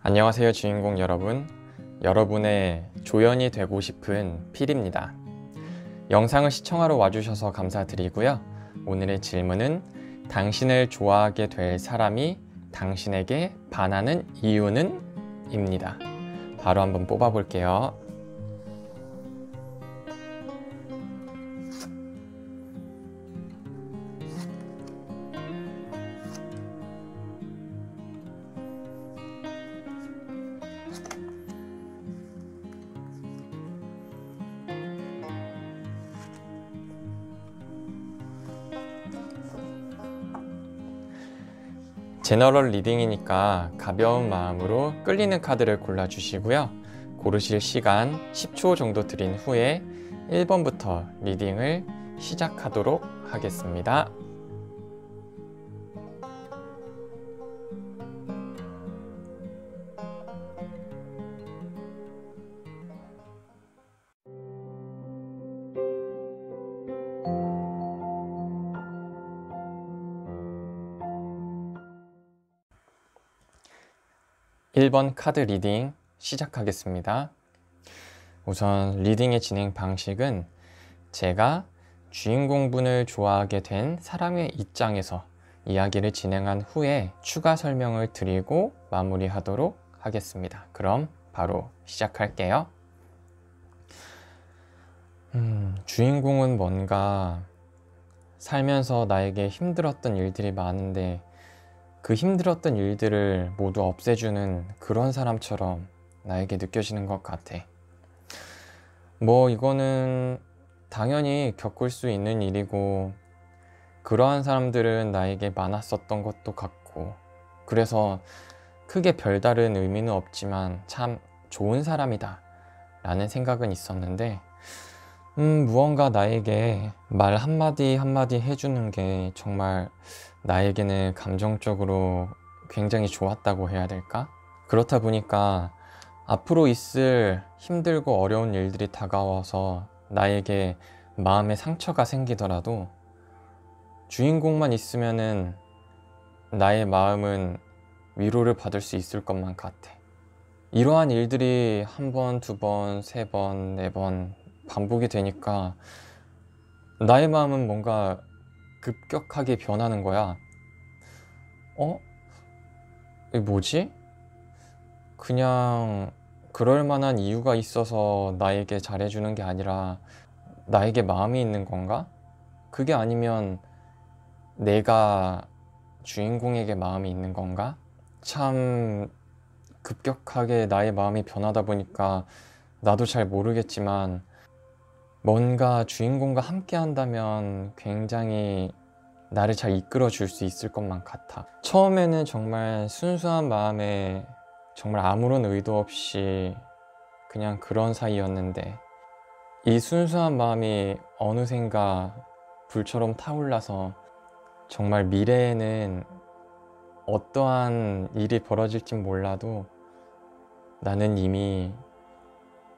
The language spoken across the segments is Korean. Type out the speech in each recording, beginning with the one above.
안녕하세요 주인공 여러분. 여러분의 조연이 되고 싶은 필입니다. 영상을 시청하러 와주셔서 감사드리고요. 오늘의 질문은 당신을 좋아하게 될 사람이 당신에게 반하는 이유는? 입니다. 바로 한번 뽑아볼게요. 제너럴 리딩이니까 가벼운 마음으로 끌리는 카드를 골라주시고요. 고르실 시간 10초 정도 드린 후에 1번부터 리딩을 시작하도록 하겠습니다. (1번) 카드 리딩 시작하겠습니다. 우선 리딩의 진행 방식은 제가 주인공분을 좋아하게 된 사람의 입장에서 이야기를 진행한 후에 추가 설명을 드리고 마무리하도록 하겠습니다. 그럼 바로 시작할게요. 주인공은 뭔가 살면서 나에게 힘들었던 일들이 많은데 그 힘들었던 일들을 모두 없애주는 그런 사람처럼 나에게 느껴지는 것 같아. 이거는 당연히 겪을 수 있는 일이고 그러한 사람들은 나에게 많았었던 것도 같고 그래서 크게 별다른 의미는 없지만 참 좋은 사람이다 라는 생각은 있었는데 무언가 나에게 말 한마디 한마디 해주는 게 정말 나에게는 감정적으로 굉장히 좋았다고 해야 될까? 그렇다 보니까 앞으로 있을 힘들고 어려운 일들이 다가와서 나에게 마음에 상처가 생기더라도 주인공만 있으면은 나의 마음은 위로를 받을 수 있을 것만 같아. 이러한 일들이 한 번, 두 번, 세 번, 네 번 반복이 되니까 나의 마음은 뭔가 급격하게 변하는 거야. 이게 뭐지? 그냥 그럴 만한 이유가 있어서 나에게 잘해주는 게 아니라 나에게 마음이 있는 건가? 그게 아니면 내가 주인공에게 마음이 있는 건가? 참 급격하게 나의 마음이 변하다 보니까 나도 잘 모르겠지만 뭔가 주인공과 함께 한다면 굉장히 나를 잘 이끌어 줄 수 있을 것만 같아. 처음에는 정말 순수한 마음에 정말 아무런 의도 없이 그냥 그런 사이였는데 이 순수한 마음이 어느샌가 불처럼 타올라서 정말 미래에는 어떠한 일이 벌어질진 몰라도 나는 이미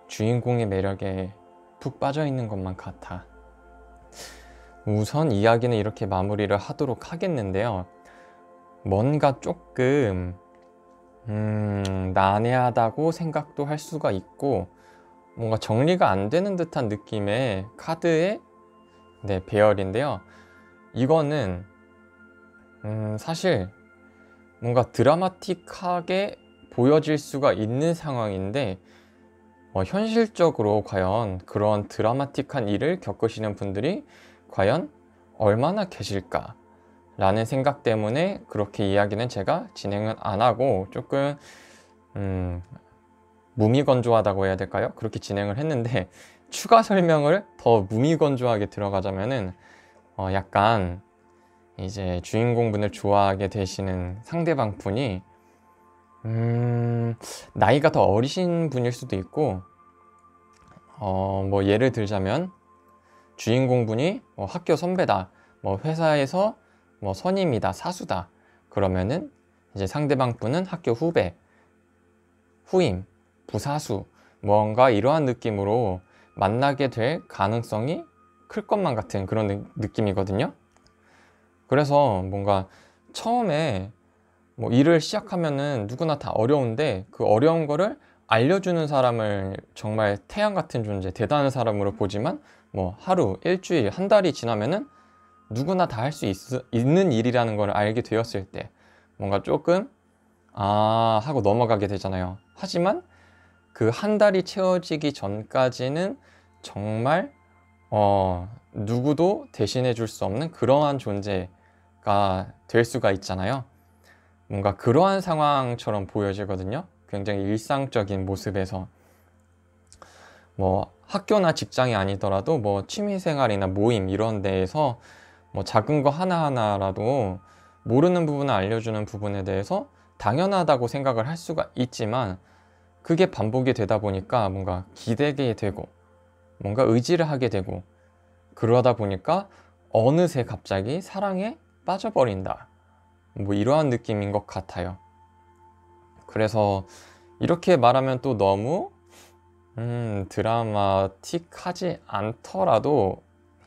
주인공의 매력에 푹 빠져 있는 것만 같아. 우선 이야기는 이렇게 마무리를 하도록 하겠는데요. 뭔가 조금 난해하다고 생각도 할 수가 있고 뭔가 정리가 안 되는 듯한 느낌의 카드의 배열인데요. 이거는 사실 뭔가 드라마틱하게 보여질 수가 있는 상황인데 현실적으로 과연 그런 드라마틱한 일을 겪으시는 분들이 과연 얼마나 계실까 라는 생각 때문에 그렇게 이야기는 제가 진행은 안 하고 조금 무미건조하다고 해야 될까요? 그렇게 진행을 했는데 추가 설명을 더 무미건조하게 들어가자면은 약간 이제 주인공분을 좋아하게 되시는 상대방 분이 나이가 더 어리신 분일 수도 있고 예를 들자면 주인공분이 학교 선배다, 회사에서 선임이다, 사수다, 그러면은 이제 상대방 분은 학교 후배, 후임, 부사수, 뭔가 이러한 느낌으로 만나게 될 가능성이 클 것만 같은 그런 느낌이거든요. 그래서 뭔가 처음에 뭐 일을 시작하면은 누구나 다 어려운데 그 어려운 거를 알려주는 사람을 정말 태양 같은 존재, 대단한 사람으로 보지만 뭐 하루, 일주일, 한 달이 지나면은 누구나 다 할 수 있는 일이라는 걸 알게 되었을 때 뭔가 조금 하고 넘어가게 되잖아요. 하지만 그 한 달이 채워지기 전까지는 정말 누구도 대신해 줄 수 없는 그러한 존재가 될 수가 있잖아요. 뭔가 그러한 상황처럼 보여지거든요. 굉장히 일상적인 모습에서 뭐 학교나 직장이 아니더라도 뭐 취미생활이나 모임 이런 데에서 뭐 작은 거 하나하나라도 모르는 부분을 알려주는 부분에 대해서 당연하다고 생각을 할 수가 있지만 그게 반복이 되다 보니까 뭔가 기대게 되고 뭔가 의지를 하게 되고 그러다 보니까 어느새 갑자기 사랑에 빠져버린다. 뭐 이러한 느낌인 것 같아요. 그래서 이렇게 말하면 또 너무 드라마틱하지 않더라도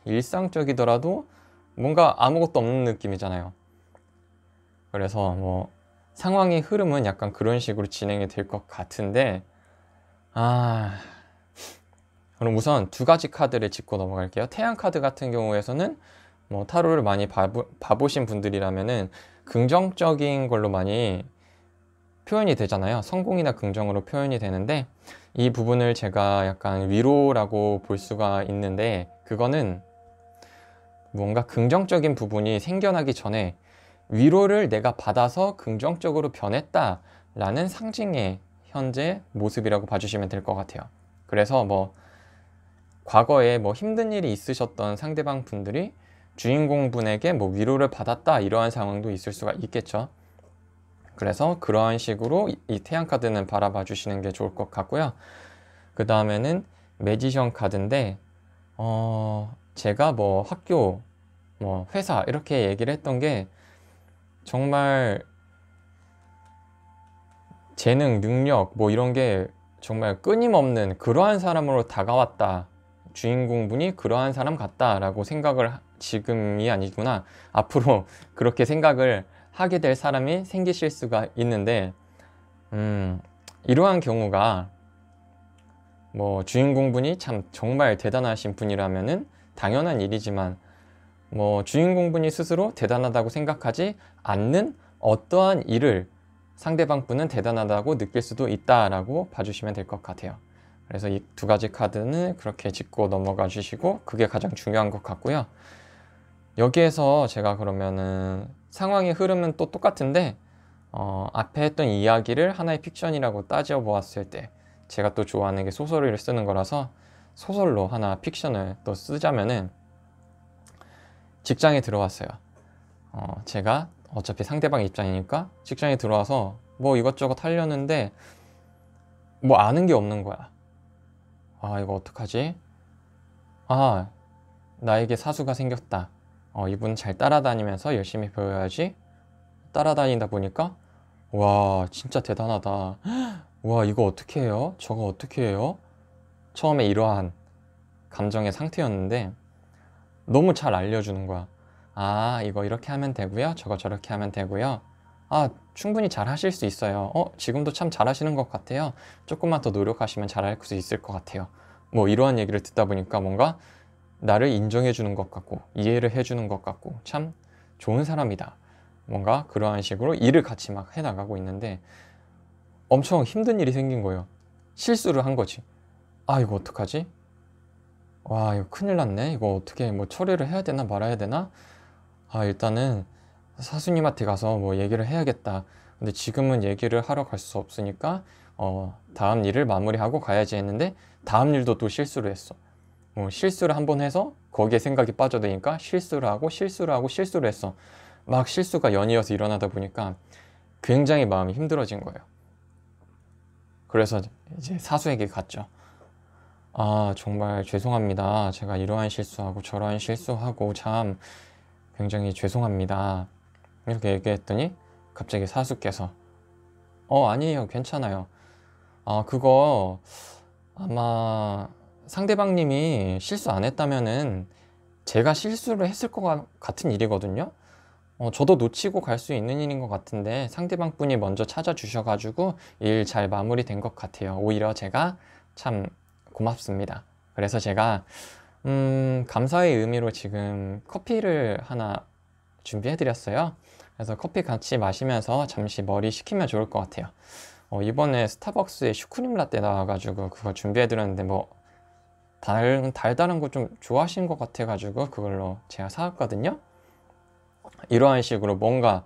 일상적이더라도 뭔가 아무것도 없는 느낌이잖아요. 그래서 뭐 상황의 흐름은 약간 그런 식으로 진행이 될 것 같은데 그럼 우선 두 가지 카드를 짚고 넘어갈게요. 태양 카드 같은 경우에서는 뭐 타로를 많이 봐보신 분들이라면은 긍정적인 걸로 많이 표현이 되잖아요. 성공이나 긍정으로 표현이 되는데 이 부분을 제가 약간 위로라고 볼 수가 있는데 그거는 뭔가 긍정적인 부분이 생겨나기 전에 위로를 내가 받아서 긍정적으로 변했다라는 상징의 현재 모습이라고 봐주시면 될 것 같아요. 그래서 뭐 과거에 뭐 힘든 일이 있으셨던 상대방 분들이 주인공 분에게 뭐 위로를 받았다 이러한 상황도 있을 수가 있겠죠. 그래서 그러한 식으로 이 태양 카드는 바라봐 주시는 게 좋을 것 같고요. 그 다음에는 매지션 카드인데 제가 뭐 학교 뭐 회사 이렇게 얘기를 했던 게 정말 재능, 능력 뭐 이런 게 정말 끊임없는 그러한 사람으로 다가왔다. 주인공분이 그러한 사람 같다라고 생각을 지금이 아니구나. 앞으로 그렇게 생각을 하게 될 사람이 생기실 수가 있는데 이러한 경우가 뭐 주인공분이 참 정말 대단하신 분이라면은 당연한 일이지만 뭐 주인공분이 스스로 대단하다고 생각하지 않는 어떠한 일을 상대방 분은 대단하다고 느낄 수도 있다라고 봐주시면 될 것 같아요. 그래서 이 두 가지 카드는 그렇게 짚고 넘어가 주시고 그게 가장 중요한 것 같고요. 여기에서 제가 그러면은 상황의 흐름은 또 똑같은데 앞에 했던 이야기를 하나의 픽션이라고 따져 보았을 때 제가 또 좋아하는 게 소설을 쓰는 거라서 소설로 하나 픽션을 또 쓰자면은 직장에 들어왔어요. 제가 어차피 상대방 입장이니까 직장에 들어와서 뭐 이것저것 하려는데 뭐 아는 게 없는 거야. 이거 어떡하지? 나에게 사수가 생겼다. 이분 잘 따라다니면서 열심히 배워야지. 따라다니다 보니까 와 진짜 대단하다. 와 이거 어떻게 해요? 저거 어떻게 해요? 처음에 이러한 감정의 상태였는데 너무 잘 알려주는 거야. 이거 이렇게 하면 되고요. 저거 저렇게 하면 되고요. 충분히 잘 하실 수 있어요. 지금도 참 잘하시는 것 같아요. 조금만 더 노력하시면 잘할 수 있을 것 같아요. 뭐 이러한 얘기를 듣다 보니까 뭔가 나를 인정해 주는 것 같고 이해를 해 주는 것 같고 참 좋은 사람이다. 뭔가 그러한 식으로 일을 같이 막 해나가고 있는데 엄청 힘든 일이 생긴 거예요. 실수를 한 거지. 이거 어떡하지? 와 이거 큰일 났네. 이거 어떻게 뭐 처리를 해야 되나 말아야 되나? 일단은 사수님한테 가서 뭐 얘기를 해야겠다. 근데 지금은 얘기를 하러 갈 수 없으니까 다음 일을 마무리하고 가야지 했는데 다음 일도 또 실수를 했어. 실수를 한 번 해서 거기에 생각이 빠져드니까 실수를 하고 실수를 하고 실수를 했어. 막 실수가 연이어서 일어나다 보니까 굉장히 마음이 힘들어진 거예요. 그래서 이제 사수에게 갔죠. 정말 죄송합니다. 제가 이러한 실수하고 저러한 실수하고 참 굉장히 죄송합니다. 이렇게 얘기했더니 갑자기 사수께서 아니에요, 괜찮아요. 그거 아마 상대방님이 실수 안 했다면은 제가 실수를 했을 것 같은 일이거든요. 저도 놓치고 갈 수 있는 일인 것 같은데 상대방 분이 먼저 찾아주셔가지고 일 잘 마무리된 것 같아요. 오히려 제가 참 고맙습니다. 그래서 제가 감사의 의미로 지금 커피를 하나 준비해드렸어요. 그래서 커피 같이 마시면서 잠시 머리 식히면 좋을 것 같아요. 이번에 스타벅스에 슈크림 라떼 나와가지고 그거 준비해드렸는데 뭐 달달한 거 좀 좋아하시는 것 같아가지고 그걸로 제가 사왔거든요. 이러한 식으로 뭔가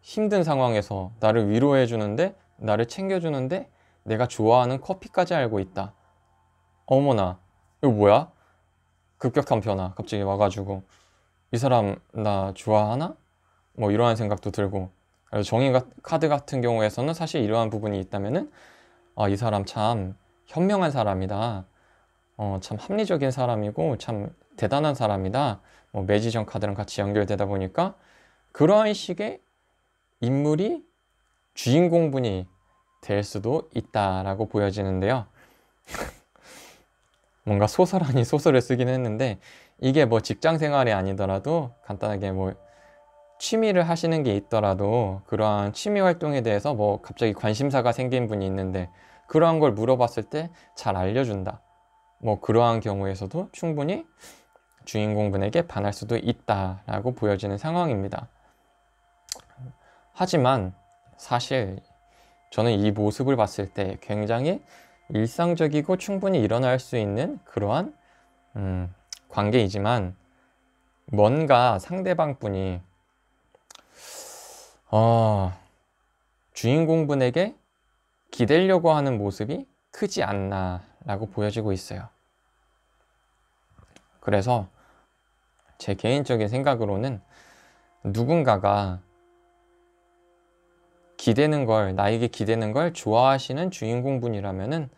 힘든 상황에서 나를 위로해주는데, 나를 챙겨주는데 내가 좋아하는 커피까지 알고 있다. 어머나, 이거 뭐야? 급격한 변화 갑자기 와가지고 이 사람 나 좋아하나? 뭐 이러한 생각도 들고. 그래서 정의 카드 같은 경우에서는 사실 이러한 부분이 있다면은 이 사람 참 현명한 사람이다. 참 합리적인 사람이고 참 대단한 사람이다. 매지션 카드랑 같이 연결되다 보니까 그러한 식의 인물이 주인공분이 될 수도 있다라고 보여지는데요. 뭔가 소설 아닌 소설을 쓰긴 했는데 이게 뭐 직장 생활이 아니더라도 간단하게 뭐 취미를 하시는 게 있더라도 그러한 취미 활동에 대해서 뭐 갑자기 관심사가 생긴 분이 있는데 그러한 걸 물어봤을 때 잘 알려준다. 뭐 그러한 경우에서도 충분히 주인공분에게 반할 수도 있다라고 보여지는 상황입니다. 하지만 사실 저는 이 모습을 봤을 때 굉장히 일상적이고 충분히 일어날 수 있는 그러한 관계이지만 뭔가 상대방 분이 주인공분에게 기대려고 하는 모습이 크지 않나 라고 보여지고 있어요. 그래서 제 개인적인 생각으로는 누군가가 나에게 기대는 걸 좋아하시는 주인공분이라면은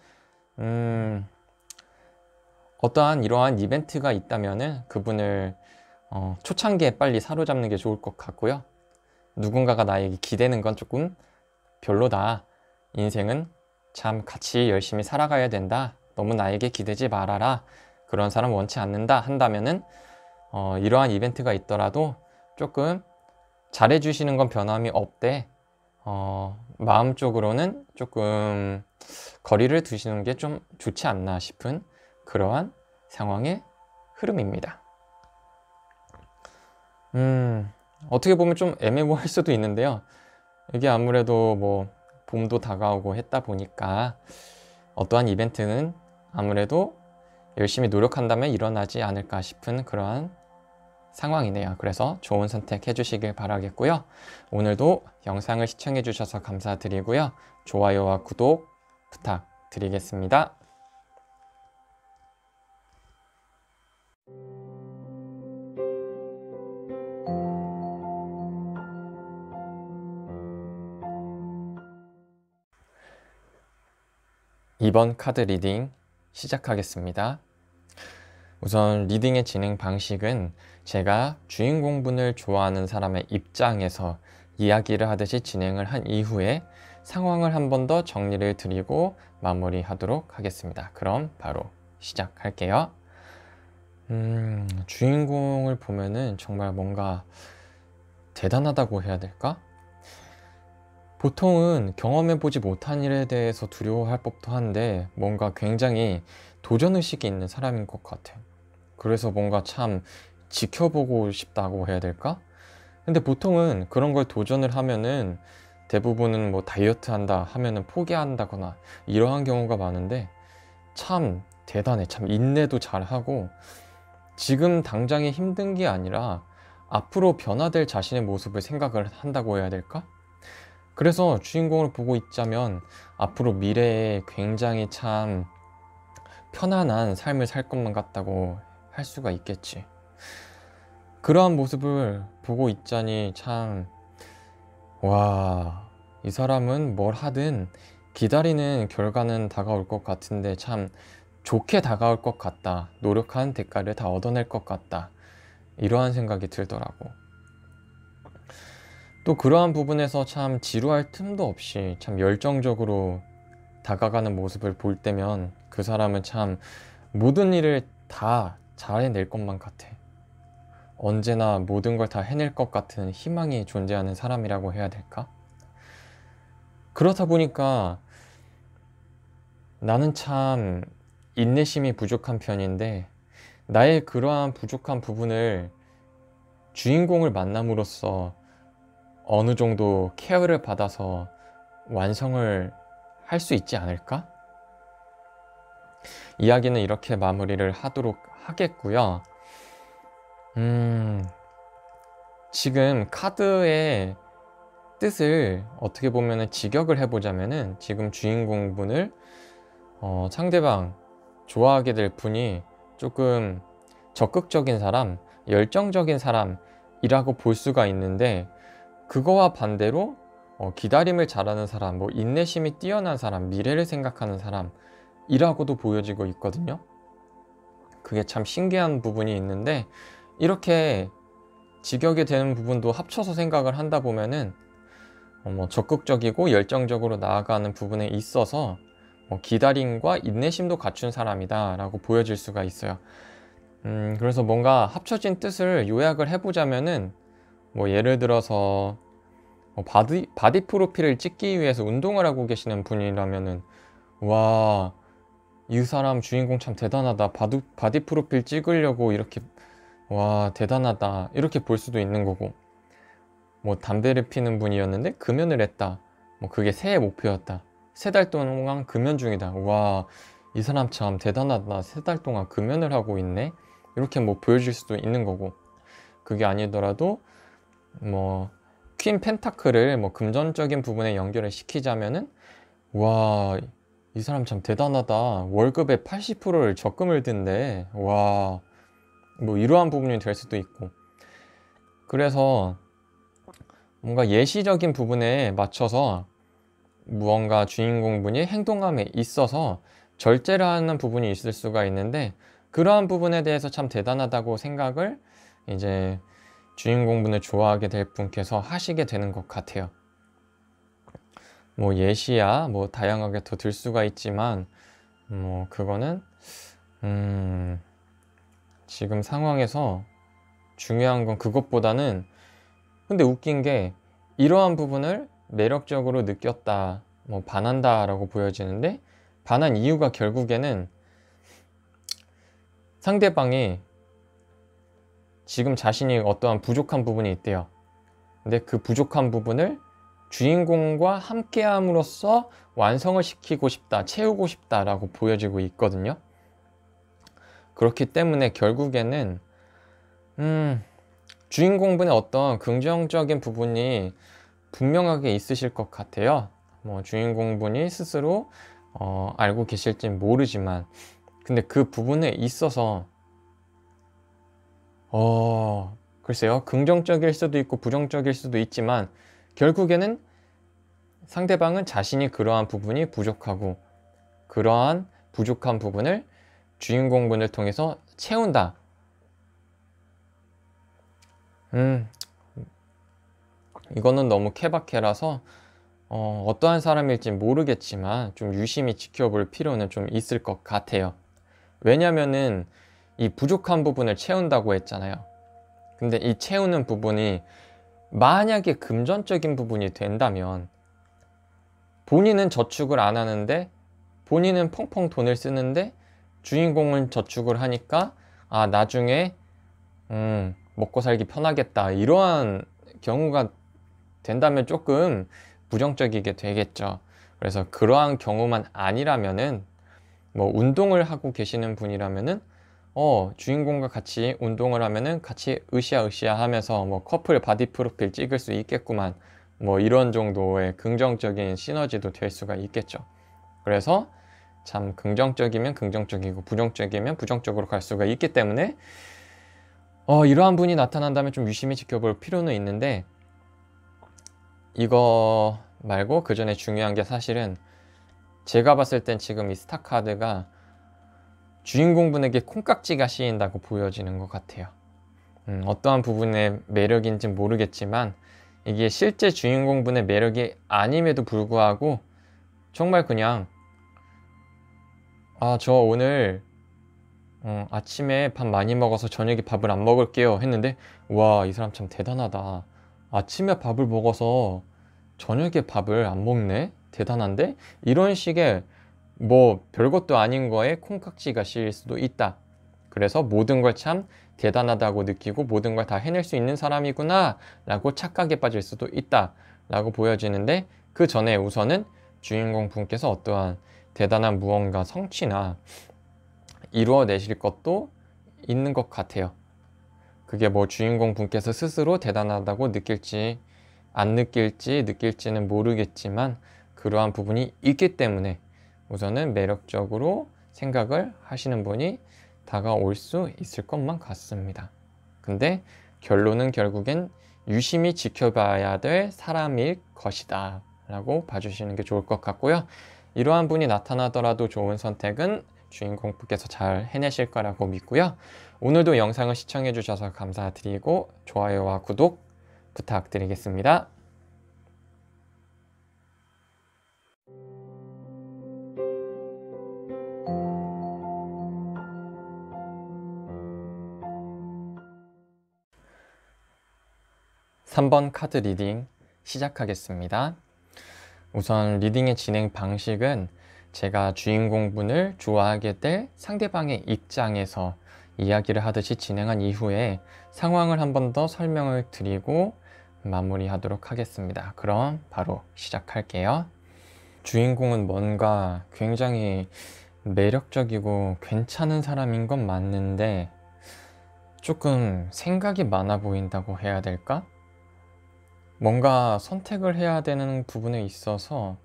어떠한 이러한 이벤트가 있다면은 그분을 초창기에 빨리 사로잡는 게 좋을 것 같고요. 누군가가 나에게 기대는 건 조금 별로다. 인생은 참 같이 열심히 살아가야 된다. 너무 나에게 기대지 말아라. 그런 사람 원치 않는다 한다면은 이러한 이벤트가 있더라도 조금 잘해주시는 건 변함이 없대. 마음적으로는 조금 거리를 두시는 게 좀 좋지 않나 싶은 그러한 상황의 흐름입니다. 어떻게 보면 좀 애매모호할 수도 있는데요. 이게 아무래도 뭐 봄도 다가오고 했다 보니까 어떠한 이벤트는 아무래도 열심히 노력한다면 일어나지 않을까 싶은 그러한 상황이네요. 그래서 좋은 선택 해주시길 바라겠고요. 오늘도 영상을 시청해 주셔서 감사드리고요. 좋아요와 구독 부탁드리겠습니다. 이번 카드 리딩 시작하겠습니다. 우선 리딩의 진행 방식은 제가 주인공분을 좋아하는 사람의 입장에서 이야기를 하듯이 진행을 한 이후에 상황을 한 번 더 정리를 드리고 마무리하도록 하겠습니다. 그럼 바로 시작할게요. 주인공을 보면은 정말 뭔가 대단하다고 해야 될까? 보통은 경험해보지 못한 일에 대해서 두려워할 법도 한데 뭔가 굉장히 도전의식이 있는 사람인 것 같아요. 그래서 뭔가 참 지켜보고 싶다고 해야 될까? 근데 보통은 그런 걸 도전을 하면은 대부분은 뭐 다이어트 한다 하면은 포기한다거나 이러한 경우가 많은데 참 대단해. 참 인내도 잘하고 지금 당장에 힘든 게 아니라 앞으로 변화될 자신의 모습을 생각을 한다고 해야 될까? 그래서 주인공을 보고 있자면 앞으로 미래에 굉장히 참 편안한 삶을 살 것만 같다고 할 수가 있겠지. 그러한 모습을 보고 있자니 참, 와, 이 사람은 뭘 하든 기다리는 결과는 다가올 것 같은데 참 좋게 다가올 것 같다. 노력한 대가를 다 얻어낼 것 같다. 이러한 생각이 들더라고. 또 그러한 부분에서 참 지루할 틈도 없이 참 열정적으로 다가가는 모습을 볼 때면 그 사람은 참 모든 일을 다 잘해낼 것만 같아. 언제나 모든 걸 다 해낼 것 같은 희망이 존재하는 사람이라고 해야 될까? 그렇다 보니까 나는 참 인내심이 부족한 편인데, 나의 그러한 부족한 부분을 주인공을 만남으로써 어느 정도 케어를 받아서 완성을 할 수 있지 않을까? 이야기는 이렇게 마무리를 하도록 하겠고요. 지금 카드의 뜻을 어떻게 보면 직역을 해보자면은, 지금 주인공분을 상대방 좋아하게 될 분이 조금 적극적인 사람, 열정적인 사람이라고 볼 수가 있는데, 그거와 반대로 기다림을 잘하는 사람, 뭐 인내심이 뛰어난 사람, 미래를 생각하는 사람이라고도 보여지고 있거든요. 그게 참 신기한 부분이 있는데, 이렇게 직역이 되는 부분도 합쳐서 생각을 한다 보면은 적극적이고 열정적으로 나아가는 부분에 있어서 기다림과 인내심도 갖춘 사람이다 라고 보여질 수가 있어요. 그래서 뭔가 합쳐진 뜻을 요약을 해보자면은, 뭐 예를 들어서 바디 프로필을 찍기 위해서 운동을 하고 계시는 분이라면은, 와, 이 사람 주인공 참 대단하다, 바디 프로필 찍으려고 이렇게, 와, 대단하다, 이렇게 볼 수도 있는 거고, 뭐 담배를 피는 분이었는데 금연을 했다, 뭐 그게 새해 목표였다, 3달 동안 금연 중이다, 와, 이 사람 참 대단하다, 3달 동안 금연을 하고 있네, 이렇게 뭐 보여질 수도 있는 거고, 그게 아니더라도 뭐 퀸 펜타클을 뭐 금전적인 부분에 연결을 시키자면은, 와, 이 사람 참 대단하다, 월급의 80%를 적금을 든대, 와, 뭐 이러한 부분이 될 수도 있고. 그래서 뭔가 예시적인 부분에 맞춰서 무언가 주인공분이 행동함에 있어서 절제를 하는 부분이 있을 수가 있는데, 그러한 부분에 대해서 참 대단하다고 생각을 이제 주인공분을 좋아하게 될 분께서 하시게 되는 것 같아요. 뭐 예시야 뭐 다양하게 더 들 수가 있지만, 뭐 그거는 지금 상황에서 중요한 건 그것보다는, 근데 웃긴 게 이러한 부분을 매력적으로 느꼈다, 뭐 반한다 라고 보여지는데, 반한 이유가 결국에는 상대방이 지금 자신이 어떠한 부족한 부분이 있대요. 근데 그 부족한 부분을 주인공과 함께함으로써 완성을 시키고 싶다, 채우고 싶다 라고 보여지고 있거든요. 그렇기 때문에 결국에는 주인공분의 어떤 긍정적인 부분이 분명하게 있으실 것 같아요. 뭐 주인공분이 스스로 알고 계실진 모르지만, 근데 그 부분에 있어서 글쎄요, 긍정적일 수도 있고 부정적일 수도 있지만, 결국에는 상대방은 자신이 그러한 부분이 부족하고 그러한 부족한 부분을 주인공분을 통해서 채운다. 이거는 너무 케바케라서 어떠한 사람일지 모르겠지만 좀 유심히 지켜볼 필요는 좀 있을 것 같아요. 왜냐면은 이 부족한 부분을 채운다고 했잖아요. 근데 이 채우는 부분이 만약에 금전적인 부분이 된다면, 본인은 저축을 안 하는데, 본인은 펑펑 돈을 쓰는데 주인공은 저축을 하니까, 아, 나중에 먹고 살기 편하겠다, 이러한 경우가 된다면 조금 부정적이게 되겠죠. 그래서 그러한 경우만 아니라면은, 뭐 운동을 하고 계시는 분이라면은 주인공과 같이 운동을 하면은 같이 으쌰으쌰 하면서 뭐 커플 바디 프로필 찍을 수 있겠구만, 뭐 이런 정도의 긍정적인 시너지도 될 수가 있겠죠. 그래서 참 긍정적이면 긍정적이고 부정적이면 부정적으로 갈 수가 있기 때문에 이러한 분이 나타난다면 좀 유심히 지켜볼 필요는 있는데, 이거 말고 그 전에 중요한 게, 사실은 제가 봤을 땐 지금 이 스타 카드가 주인공분에게 콩깍지가 씌인다고 보여지는 것 같아요. 어떠한 부분의 매력인지 모르겠지만 이게 실제 주인공분의 매력이 아님에도 불구하고 정말 그냥 저 오늘 아침에 밥 많이 먹어서 저녁에 밥을 안 먹을게요 했는데, 와, 이 사람 참 대단하다. 아침에 밥을 먹어서 저녁에 밥을 안 먹네? 대단한데? 이런 식의 뭐 별것도 아닌 거에 콩깍지가 씌일 수도 있다. 그래서 모든 걸 참 대단하다고 느끼고 모든 걸 다 해낼 수 있는 사람이구나 라고 착각에 빠질 수도 있다 라고 보여지는데, 그 전에 우선은 주인공 분께서 어떠한 대단한 무언가 성취나 이루어내실 것도 있는 것 같아요. 그게 뭐 주인공 분께서 스스로 대단하다고 느낄지 안 느낄지는 모르겠지만 그러한 부분이 있기 때문에 우선은 매력적으로 생각을 하시는 분이 다가올 수 있을 것만 같습니다. 근데 결론은 결국엔 유심히 지켜봐야 될 사람일 것이다 라고 봐주시는 게 좋을 것 같고요. 이러한 분이 나타나더라도 좋은 선택은 주인공 분께서 잘 해내실 거라고 믿고요. 오늘도 영상을 시청해 주셔서 감사드리고 좋아요와 구독 부탁드리겠습니다. (3번) 카드 리딩 시작하겠습니다. 우선 리딩의 진행 방식은 제가 주인공분을 좋아하게 될 상대방의 입장에서 이야기를 하듯이 진행한 이후에 상황을 한 번 더 설명을 드리고 마무리하도록 하겠습니다. 그럼 바로 시작할게요. 주인공은 뭔가 굉장히 매력적이고 괜찮은 사람인 건 맞는데 조금 생각이 많아 보인다고 해야 될까? 뭔가 선택을 해야 되는 부분에 있어서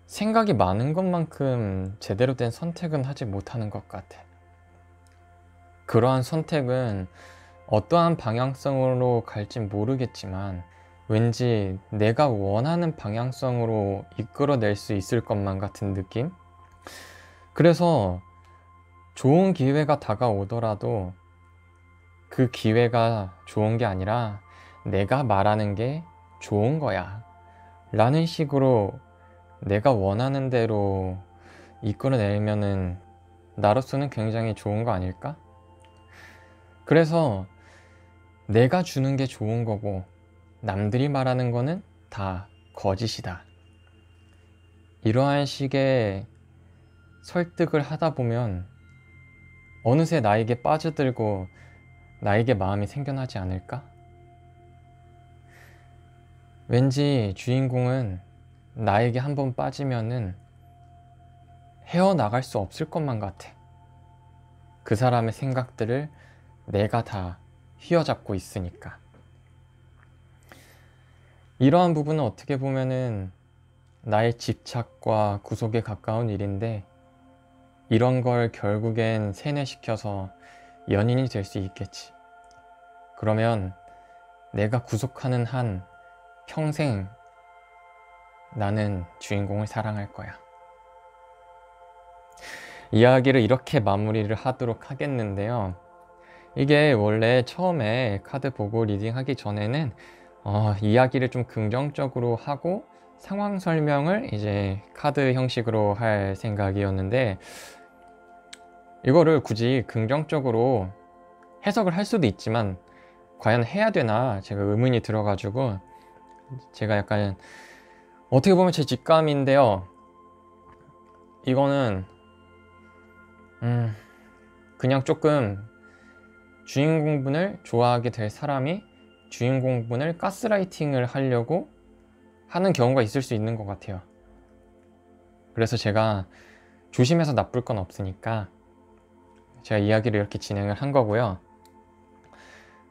생각이 많은 것만큼 제대로 된 선택은 하지 못하는 것 같아. 그러한 선택은 어떠한 방향성으로 갈진 모르겠지만 왠지 내가 원하는 방향성으로 이끌어낼 수 있을 것만 같은 느낌? 그래서 좋은 기회가 다가오더라도 그 기회가 좋은 게 아니라 내가 말하는 게 좋은 거야 라는 식으로 내가 원하는 대로 이끌어내면은 나로서는 굉장히 좋은 거 아닐까? 그래서 내가 주는 게 좋은 거고 남들이 말하는 거는 다 거짓이다. 이러한 식의 설득을 하다 보면 어느새 나에게 빠져들고 나에게 마음이 생겨나지 않을까? 왠지 주인공은 나에게 한번 빠지면은 헤어나갈 수 없을 것만 같아. 그 사람의 생각들을 내가 다 휘어잡고 있으니까. 이러한 부분은 어떻게 보면은 나의 집착과 구속에 가까운 일인데, 이런 걸 결국엔 세뇌시켜서 연인이 될 수 있겠지. 그러면 내가 구속하는 한 평생 나는 주인공을 사랑할 거야. 이야기를 이렇게 마무리를 하도록 하겠는데요. 이게 원래 처음에 카드 보고 리딩하기 전에는 이야기를 좀 긍정적으로 하고 상황 설명을 이제 카드 형식으로 할 생각이었는데, 이거를 굳이 긍정적으로 해석을 할 수도 있지만 과연 해야 되나 제가 의문이 들어가지고, 제가 약간 어떻게 보면 제 직감인데요, 이거는 그냥 조금 주인공분을 좋아하게 될 사람이 주인공분을 가스라이팅을 하려고 하는 경우가 있을 수 있는 것 같아요. 그래서 제가 조심해서 나쁠 건 없으니까 제가 이야기를 이렇게 진행을 한 거고요.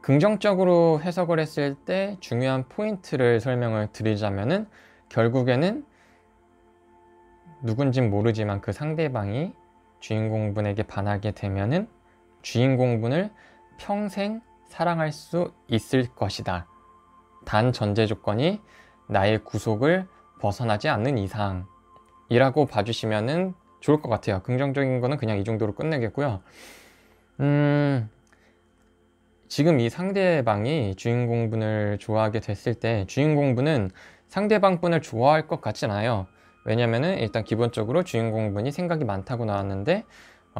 긍정적으로 해석을 했을 때 중요한 포인트를 설명을 드리자면은, 결국에는 누군진 모르지만 그 상대방이 주인공분에게 반하게 되면은 주인공분을 평생 사랑할 수 있을 것이다. 단 전제 조건이 나의 구속을 벗어나지 않는 이상이라고 봐주시면은 좋을 것 같아요. 긍정적인 거는 그냥 이 정도로 끝내겠고요. 지금 이 상대방이 주인공분을 좋아하게 됐을 때 주인공분은 상대방분을 좋아할 것 같진 않아요. 왜냐면은 일단 기본적으로 주인공분이 생각이 많다고 나왔는데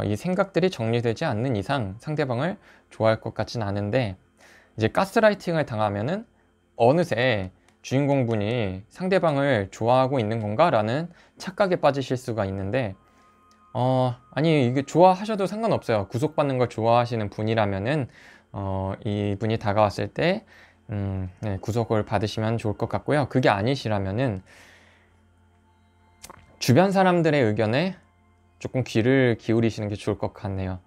이 생각들이 정리되지 않는 이상 상대방을 좋아할 것 같진 않은데, 이제 가스라이팅을 당하면은 어느새 주인공분이 상대방을 좋아하고 있는 건가? 라는 착각에 빠지실 수가 있는데, 아니, 이게 좋아하셔도 상관없어요. 구속받는 걸 좋아하시는 분이라면은, 이분이 다가왔을 때, 네, 구속을 받으시면 좋을 것 같고요. 그게 아니시라면은, 주변 사람들의 의견에 조금 귀를 기울이시는 게 좋을 것 같네요.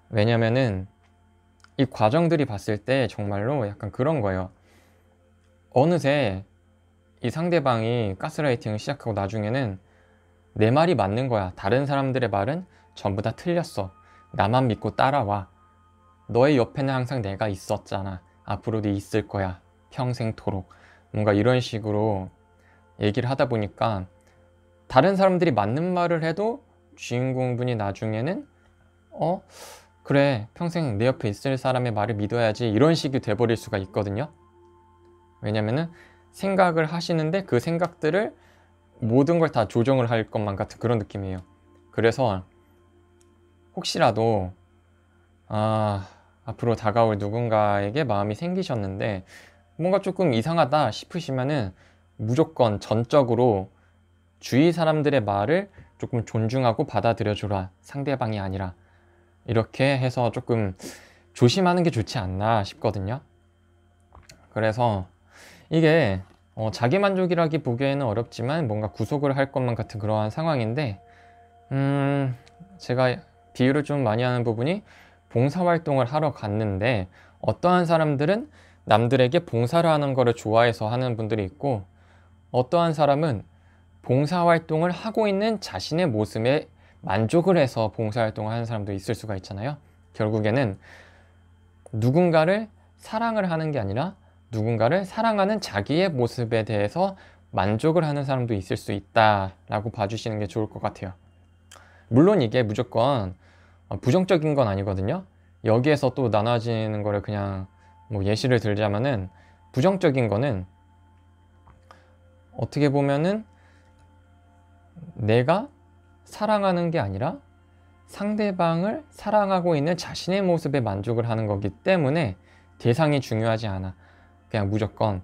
왜냐면은, 이 과정들이 봤을 때 정말로 약간 그런 거예요. 어느새 이 상대방이 가스라이팅을 시작하고 나중에는 내 말이 맞는 거야. 다른 사람들의 말은 전부 다 틀렸어. 나만 믿고 따라와. 너의 옆에는 항상 내가 있었잖아. 앞으로도 있을 거야. 평생토록. 뭔가 이런 식으로 얘기를 하다 보니까 다른 사람들이 맞는 말을 해도 주인공분이 나중에는 그래, 평생 내 옆에 있을 사람의 말을 믿어야지, 이런 식이 돼버릴 수가 있거든요. 왜냐면은 생각을 하시는데 그 생각들을 모든 걸 다 조정을 할 것만 같은 그런 느낌이에요. 그래서 혹시라도 앞으로 다가올 누군가에게 마음이 생기셨는데 뭔가 조금 이상하다 싶으시면은 무조건 전적으로 주위 사람들의 말을 조금 존중하고 받아들여줘라. 상대방이 아니라. 이렇게 해서 조금 조심하는 게 좋지 않나 싶거든요. 그래서 이게 자기만족이라기 보기에는 어렵지만 뭔가 구속을 할 것만 같은 그러한 상황인데, 제가 비유를 좀 많이 하는 부분이, 봉사활동을 하러 갔는데 어떠한 사람들은 남들에게 봉사를 하는 거를 좋아해서 하는 분들이 있고, 어떠한 사람은 봉사활동을 하고 있는 자신의 모습에 만족을 해서 봉사활동을 하는 사람도 있을 수가 있잖아요. 결국에는 누군가를 사랑을 하는 게 아니라 누군가를 사랑하는 자기의 모습에 대해서 만족을 하는 사람도 있을 수 있다라고 봐주시는 게 좋을 것 같아요. 물론 이게 무조건 부정적인 건 아니거든요. 여기에서 또 나눠지는 거를 그냥 뭐 예시를 들자면은, 부정적인 거는 어떻게 보면은 내가 사랑하는 게 아니라 상대방을 사랑하고 있는 자신의 모습에 만족을 하는 거기 때문에 대상이 중요하지 않아. 그냥 무조건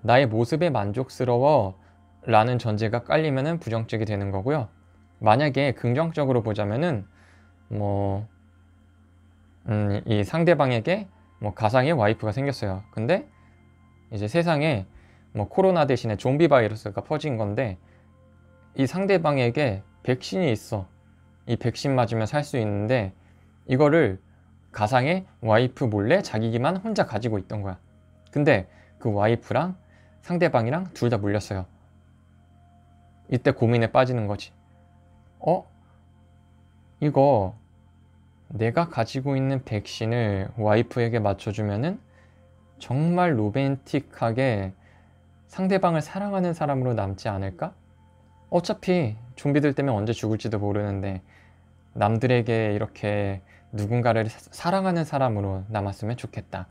나의 모습에 만족스러워 라는 전제가 깔리면은 부정적이 되는 거고요. 만약에 긍정적으로 보자면은 이 상대방에게 가상의 와이프가 생겼어요. 근데 이제 세상에 코로나 대신에 좀비 바이러스가 퍼진 건데, 이 상대방에게 백신이 있어. 이 백신 맞으면 살 수 있는데 이거를 가상의 와이프 몰래 자기만 혼자 가지고 있던 거야. 근데 그 와이프랑 상대방이랑 둘 다 물렸어요. 이때 고민에 빠지는 거지. 이거 내가 가지고 있는 백신을 와이프에게 맞춰주면은 정말 로맨틱하게 상대방을 사랑하는 사람으로 남지 않을까? 어차피 좀비들 때문에 언제 죽을지도 모르는데 남들에게 이렇게 누군가를 사랑하는 사람으로 남았으면 좋겠다.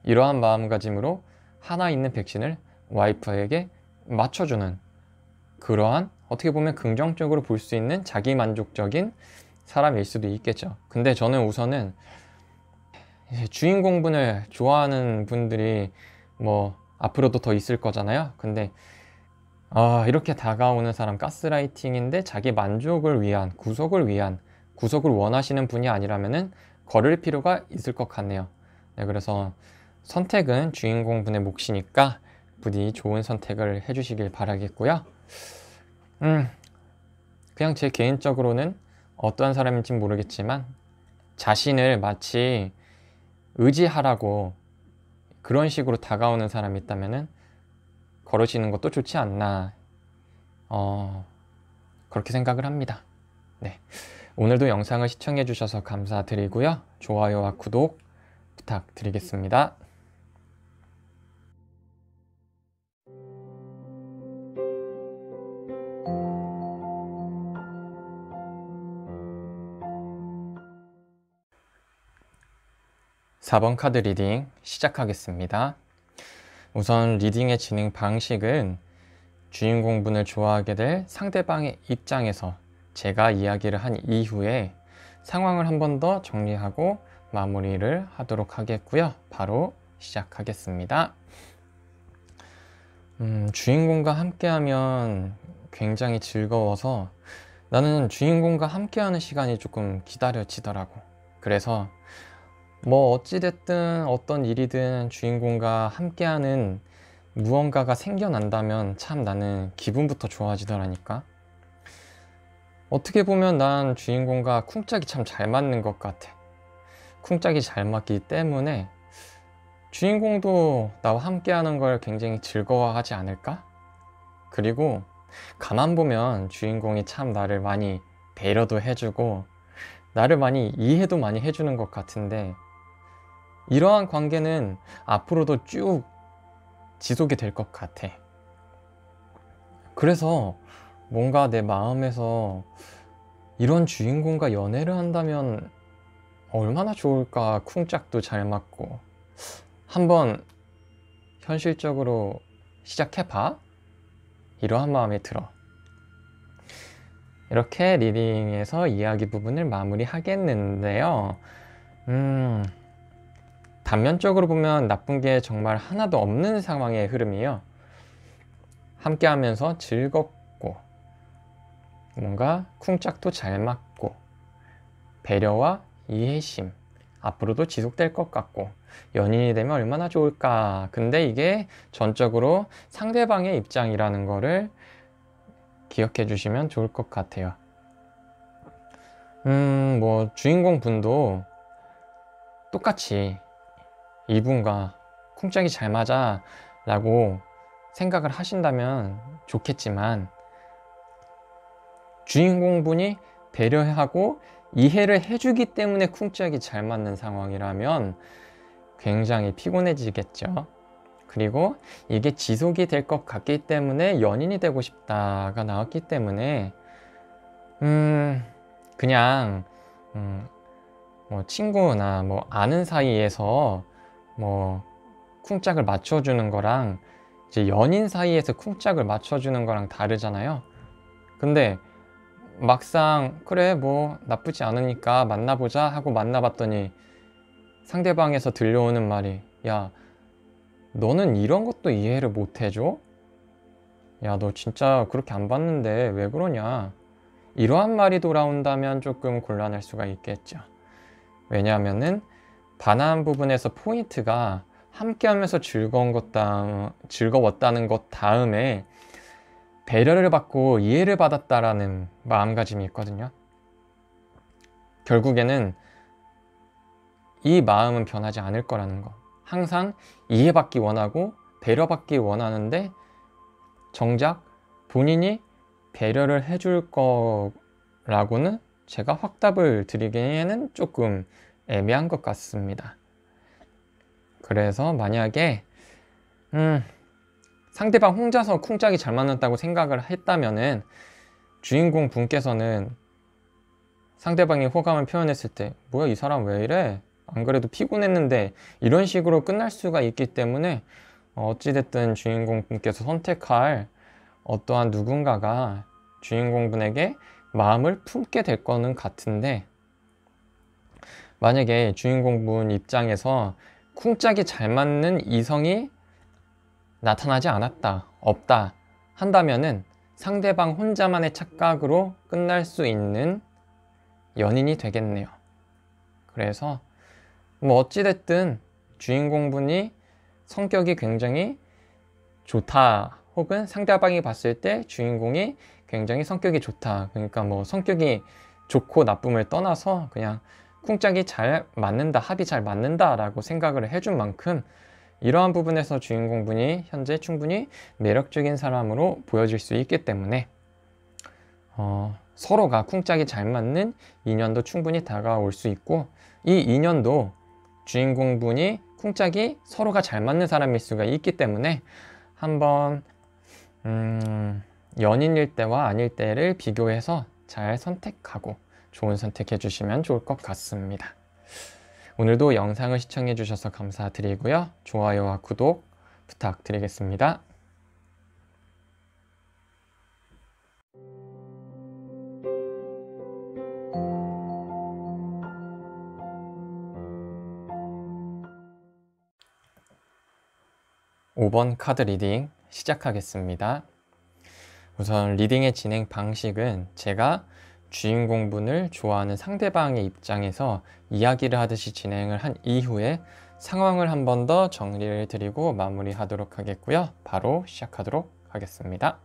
이러한 마음가짐으로 하나 있는 백신을 와이프에게 맞춰주는, 그러한 어떻게 보면 긍정적으로 볼 수 있는 자기만족적인 사람일 수도 있겠죠. 근데 저는 우선은 주인공분을 좋아하는 분들이 앞으로도 더 있을 거잖아요. 근데 이렇게 다가오는 사람, 가스라이팅인데 자기 만족을 위한, 구속을 원하시는 분이 아니라면은 걸을 필요가 있을 것 같네요. 네, 그래서 선택은 주인공분의 몫이니까 부디 좋은 선택을 해주시길 바라겠고요. 그냥 제 개인적으로는 어떠한 사람인지 모르겠지만 자신을 마치 의지하라고 그런 식으로 다가오는 사람이 있다면은 걸으시는 것도 좋지 않나, 그렇게 생각을 합니다. 네, 오늘도 영상을 시청해 주셔서 감사드리고요. 좋아요와 구독 부탁드리겠습니다. 4번 카드 리딩 시작하겠습니다. 우선 리딩의 진행 방식은 주인공분을 좋아하게 될 상대방의 입장에서 제가 이야기를 한 이후에 상황을 한 번 더 정리하고 마무리를 하도록 하겠고요. 바로 시작하겠습니다. 주인공과 함께하면 굉장히 즐거워서 나는 주인공과 함께하는 시간이 조금 기다려지더라고. 그래서 뭐 어찌됐든 어떤 일이든 주인공과 함께하는 무언가가 생겨난다면 참 나는 기분부터 좋아지더라니까. 어떻게 보면 난 주인공과 쿵짝이 참 잘 맞는 것 같아. 쿵짝이 잘 맞기 때문에 주인공도 나와 함께하는 걸 굉장히 즐거워하지 않을까? 그리고 가만 보면 주인공이 참 나를 많이 배려도 해주고 나를 많이 이해도 많이 해주는 것 같은데 이러한 관계는 앞으로도 쭉 지속이 될 것 같아. 그래서 뭔가 내 마음에서 이런 주인공과 연애를 한다면 얼마나 좋을까. 쿵짝도 잘 맞고 한번 현실적으로 시작해봐. 이러한 마음이 들어. 이렇게 리딩에서 이야기 부분을 마무리하겠는데요. 단면적으로 보면 나쁜 게 정말 하나도 없는 상황의 흐름이에요. 함께 하면서 즐겁고 뭔가 쿵짝도 잘 맞고 배려와 이해심 앞으로도 지속될 것 같고 연인이 되면 얼마나 좋을까. 근데 이게 전적으로 상대방의 입장이라는 거를 기억해 주시면 좋을 것 같아요. 뭐 주인공 분도 똑같이 이분과 쿵짝이 잘 맞아 라고 생각을 하신다면 좋겠지만 주인공분이 배려하고 이해를 해주기 때문에 쿵짝이 잘 맞는 상황이라면 굉장히 피곤해지겠죠. 그리고 이게 지속이 될 것 같기 때문에 연인이 되고 싶다가 나왔기 때문에 그냥 뭐 친구나 뭐 아는 사이에서 뭐 쿵짝을 맞춰주는 거랑 이제 연인 사이에서 쿵짝을 맞춰주는 거랑 다르잖아요. 근데 막상 그래 뭐 나쁘지 않으니까 만나보자 하고 만나봤더니 상대방에서 들려오는 말이 야 너는 이런 것도 이해를 못 해줘? 야 너 진짜 그렇게 안 봤는데 왜 그러냐? 이러한 말이 돌아온다면 조금 곤란할 수가 있겠죠. 왜냐하면은 반한 부분에서 포인트가 함께하면서 즐거웠다는 것 다음에 배려를 받고 이해를 받았다라는 마음가짐이 있거든요. 결국에는 이 마음은 변하지 않을 거라는 거. 항상 이해받기 원하고 배려받기 원하는데 정작 본인이 배려를 해줄 거라고는 제가 확답을 드리기에는 조금 애매한 것 같습니다. 그래서 만약에 상대방 혼자서 쿵짝이 잘 맞는다고 생각을 했다면은 주인공 분께서는 상대방이 호감을 표현했을 때 뭐야 이 사람 왜 이래? 안 그래도 피곤했는데 이런 식으로 끝날 수가 있기 때문에 어찌됐든 주인공 분께서 선택할 어떠한 누군가가 주인공 분에게 마음을 품게 될 거는 같은데 만약에 주인공 분 입장에서 쿵짝이 잘 맞는 이성이 나타나지 않았다, 없다 한다면은 상대방 혼자만의 착각으로 끝날 수 있는 연인이 되겠네요. 그래서 뭐 어찌됐든 주인공분이 성격이 굉장히 좋다 혹은 상대방이 봤을 때 주인공이 굉장히 성격이 좋다. 그러니까 뭐 성격이 좋고 나쁨을 떠나서 그냥 쿵짝이 잘 맞는다, 합이 잘 맞는다 라고 생각을 해준 만큼 이러한 부분에서 주인공분이 현재 충분히 매력적인 사람으로 보여질 수 있기 때문에 서로가 쿵짝이 잘 맞는 인연도 충분히 다가올 수 있고 이 인연도 주인공분이 쿵짝이 서로가 잘 맞는 사람일 수가 있기 때문에 한번 연인일 때와 아닐 때를 비교해서 잘 선택하고 좋은 선택해 주시면 좋을 것 같습니다. 오늘도 영상을 시청해 주셔서 감사드리고요. 좋아요와 구독 부탁드리겠습니다. 5번 카드 리딩 시작하겠습니다. 우선 리딩의 진행 방식은 제가 주인공분을 좋아하는 상대방의 입장에서 이야기를 하듯이 진행을 한 이후에 상황을 한 번 더 정리를 드리고 마무리하도록 하겠고요. 바로 시작하도록 하겠습니다.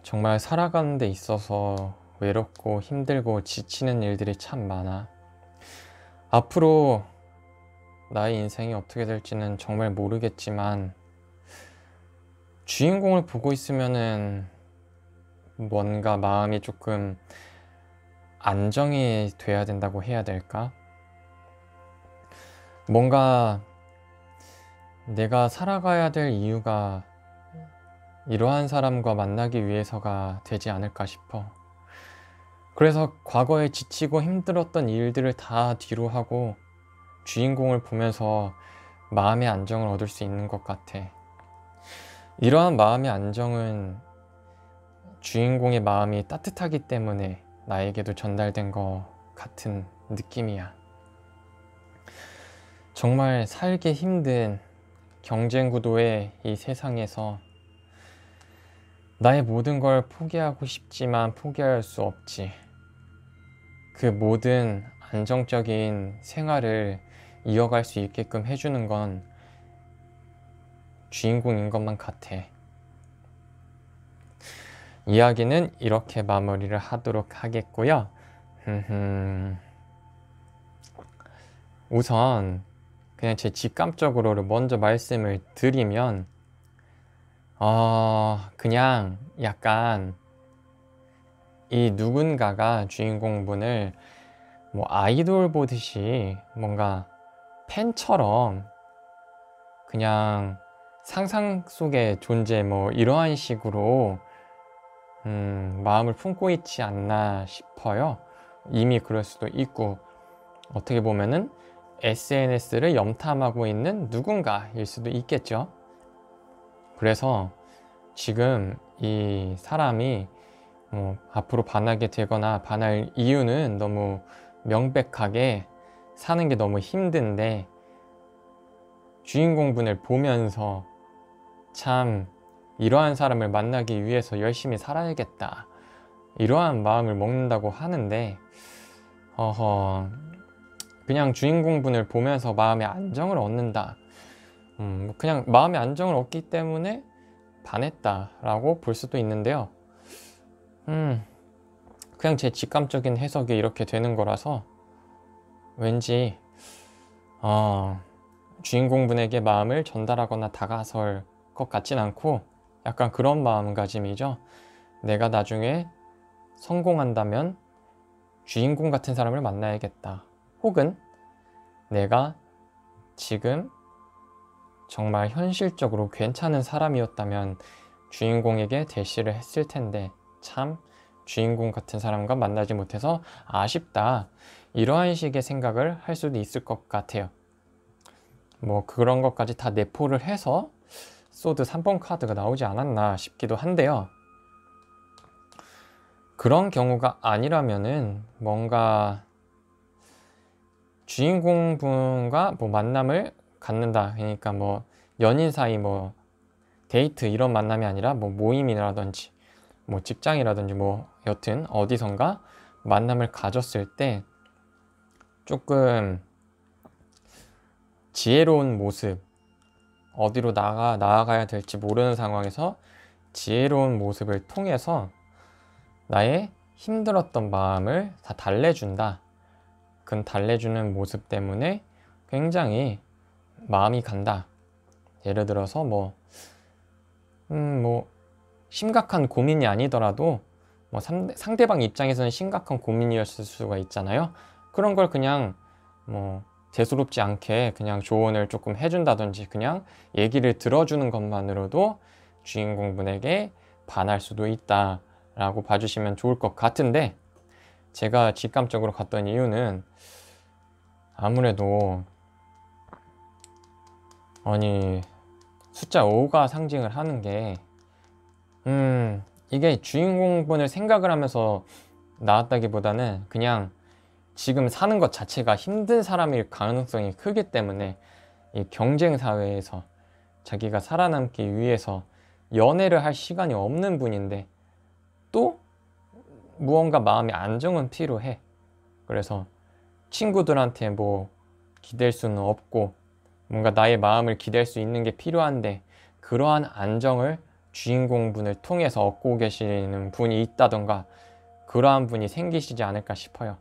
정말 살아가는 데 있어서 외롭고 힘들고 지치는 일들이 참 많아. 앞으로 나의 인생이 어떻게 될지는 정말 모르겠지만 주인공을 보고 있으면은 뭔가 마음이 조금 안정이 돼야 된다고 해야 될까? 뭔가 내가 살아가야 될 이유가 이러한 사람과 만나기 위해서가 되지 않을까 싶어. 그래서 과거에 지치고 힘들었던 일들을 다 뒤로 하고 주인공을 보면서 마음의 안정을 얻을 수 있는 것 같아. 이러한 마음의 안정은 주인공의 마음이 따뜻하기 때문에 나에게도 전달된 것 같은 느낌이야. 정말 살기 힘든 경쟁 구도의 이 세상에서 나의 모든 걸 포기하고 싶지만 포기할 수 없지. 그 모든 안정적인 생활을 이어갈 수 있게끔 해주는 건 주인공인 것만 같아. 이야기는 이렇게 마무리를 하도록 하겠고요. 우선 그냥 제 직감적으로 먼저 말씀을 드리면 그냥 약간 이 누군가가 주인공분을 뭐 아이돌 보듯이 뭔가 팬처럼 그냥 상상 속의 존재 뭐 이러한 식으로 마음을 품고 있지 않나 싶어요. 이미 그럴 수도 있고 어떻게 보면은 SNS를 염탐하고 있는 누군가일 수도 있겠죠. 그래서 지금 이 사람이 앞으로 반하게 되거나 반할 이유는 너무 명백하게 사는 게 너무 힘든데 주인공분을 보면서 참 이러한 사람을 만나기 위해서 열심히 살아야겠다 이러한 마음을 먹는다고 하는데 그냥 주인공분을 보면서 마음의 안정을 얻는다, 그냥 마음의 안정을 얻기 때문에 반했다 라고 볼 수도 있는데요. 그냥 제 직감적인 해석이 이렇게 되는 거라서 왠지 주인공분에게 마음을 전달하거나 다가설 것 같진 않고 약간 그런 마음가짐이죠. 내가 나중에 성공한다면 주인공 같은 사람을 만나야겠다. 혹은 내가 지금 정말 현실적으로 괜찮은 사람이었다면 주인공에게 대시를 했을 텐데 참 주인공 같은 사람과 만나지 못해서 아쉽다. 이러한 식의 생각을 할 수도 있을 것 같아요. 뭐 그런 것까지 다 내포를 해서 소드 3번 카드가 나오지 않았나 싶기도 한데요. 그런 경우가 아니라면은 뭔가 주인공분과 뭐 만남을 갖는다. 그러니까 뭐 연인 사이 뭐 데이트 이런 만남이 아니라 뭐 모임이라든지 뭐 직장이라든지 뭐 여튼 어디선가 만남을 가졌을 때 조금 지혜로운 모습, 어디로 나아가야 될지 모르는 상황에서 지혜로운 모습을 통해서 나의 힘들었던 마음을 다 달래준다. 그 달래주는 모습 때문에 굉장히 마음이 간다. 예를 들어서 뭐 심각한 고민이 아니더라도 뭐 상대방 입장에서는 심각한 고민이었을 수가 있잖아요. 그런 걸 그냥 뭐 대수롭지 않게 그냥 조언을 조금 해준다든지 그냥 얘기를 들어주는 것만으로도 주인공분에게 반할 수도 있다 라고 봐주시면 좋을 것 같은데, 제가 직감적으로 갔던 이유는 아무래도 아니 숫자 5가 상징을 하는 게 이게 주인공분을 생각을 하면서 나왔다기보다는 그냥 지금 사는 것 자체가 힘든 사람일 가능성이 크기 때문에 이 경쟁 사회에서 자기가 살아남기 위해서 연애를 할 시간이 없는 분인데 또 무언가 마음의 안정은 필요해. 그래서 친구들한테 뭐 기댈 수는 없고 뭔가 나의 마음을 기댈 수 있는 게 필요한데 그러한 안정을 주인공분을 통해서 얻고 계시는 분이 있다던가 그러한 분이 생기시지 않을까 싶어요.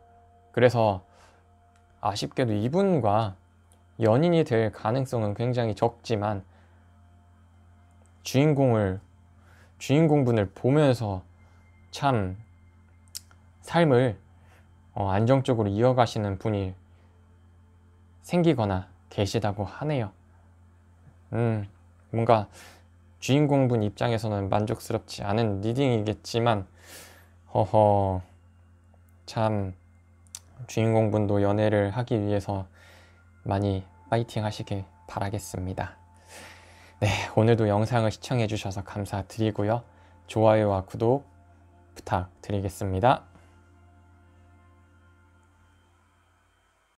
그래서 아쉽게도 이분과 연인이 될 가능성은 굉장히 적지만 주인공분을 보면서 참 삶을 안정적으로 이어가시는 분이 생기거나 계시다고 하네요. 뭔가 주인공분 입장에서는 만족스럽지 않은 리딩이겠지만 허허 참 주인공분도 연애를 하기 위해서 많이 파이팅 하시길 바라겠습니다. 네, 오늘도 영상을 시청해 주셔서 감사드리고요. 좋아요와 구독 부탁드리겠습니다.